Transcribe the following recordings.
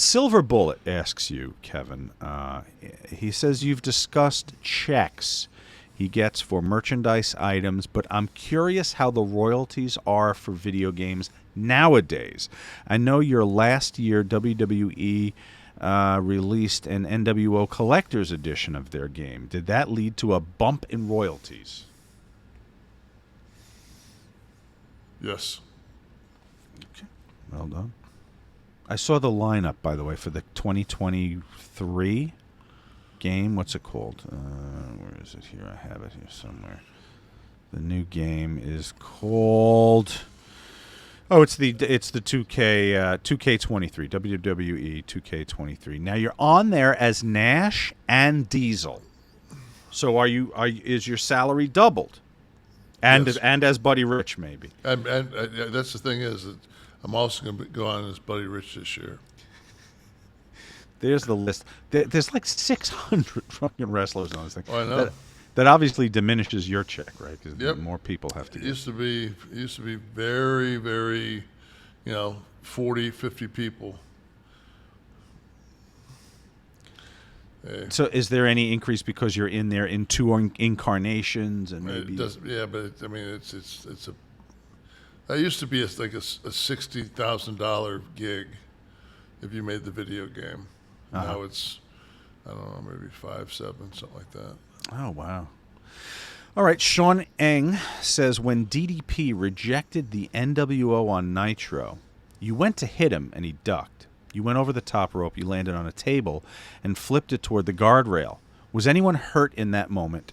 Silver Bullet asks you, Kevin. He says you've discussed checks he gets for merchandise items, but I'm curious how the royalties are for video games nowadays. I know your last year WWE released an NWO Collector's Edition of their game. Did that lead to a bump in royalties? Yes. Okay. Well done. I saw the lineup, by the way, for the 2023 game. What's it called? Where is it here? I have it here somewhere. The new game is called... Oh, it's the 2K23, WWE 2K23. Now you're on there as Nash and Diesel. So is your salary doubled? And Yes. and as Buddy Rich maybe. And that's the thing is that I'm also going to go on as Buddy Rich this year. There's the list. There's like 600 fucking wrestlers on this thing. Oh, I know. That obviously diminishes your check, right? Because Yep. more people have to It get. used to be very, very, 40, 50 people. So is there any increase because you're in there in two incarnations and maybe? It does, yeah, but it's a. That used to be like a $60,000 gig if you made the video game. Now it's, I don't know, maybe 5, 7, something like that. Oh, wow. All right, Sean Eng says, when DDP rejected the NWO on Nitro, you went to hit him and he ducked. You went over the top rope, you landed on a table, and flipped it toward the guardrail. Was anyone hurt in that moment?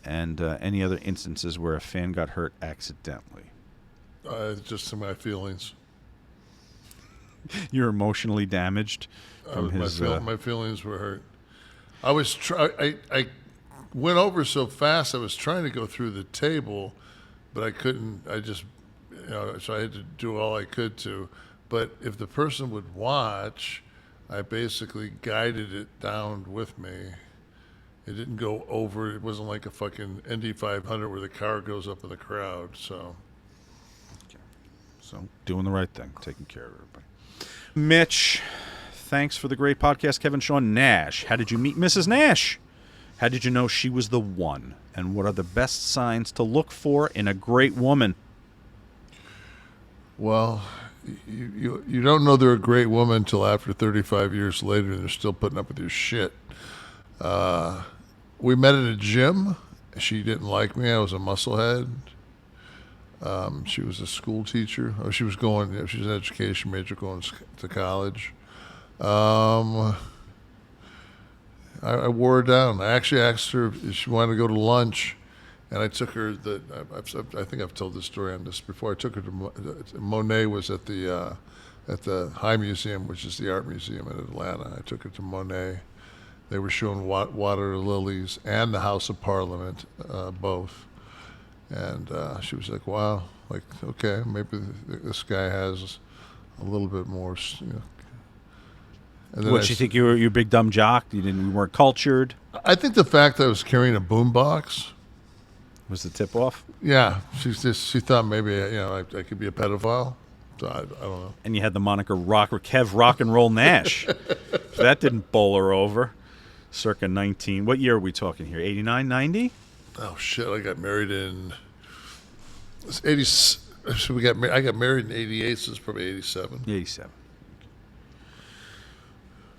And any other instances where a fan got hurt accidentally? Just to my feelings. You're emotionally damaged from his... My feelings were hurt. I went over so fast, I was trying to go through the table, but I couldn't. I just, so I had to do all I could to. But if the person would watch, I basically guided it down with me. It didn't go over. It wasn't like a fucking Indy 500 where the car goes up in the crowd. So doing the right thing, taking care of everybody. Mitch, thanks for the great podcast, Kevin. Sean Nash. How did you meet Mrs. Nash? How did you know she was the one? And what are the best signs to look for in a great woman? Well, you don't know they're a great woman until after 35 years later and they're still putting up with your shit. We met at a gym. She didn't like me. I was a musclehead. She was a school teacher. She was an education major going to college. I wore her down. I actually asked her if she wanted to go to lunch, and I took her. I think I've told this story on this before. I took her to Monet was at the High Museum, which is the art museum in Atlanta. I took her to Monet. They were showing water lilies and the House of Parliament, both. And she was like, "Wow, like okay, maybe this guy has a little bit more." And then What, she think you were a big dumb jock? You weren't cultured? I think the fact that I was carrying a boombox was the tip off. Yeah, she thought maybe I could be a pedophile. So I don't know. And you had the moniker Kev Rock and Roll Nash. So that didn't bowl her over. Circa 19. What year are we talking here? 89, 90? Oh shit! I got married in 80. So I got married in 88. So it's probably 87. 87.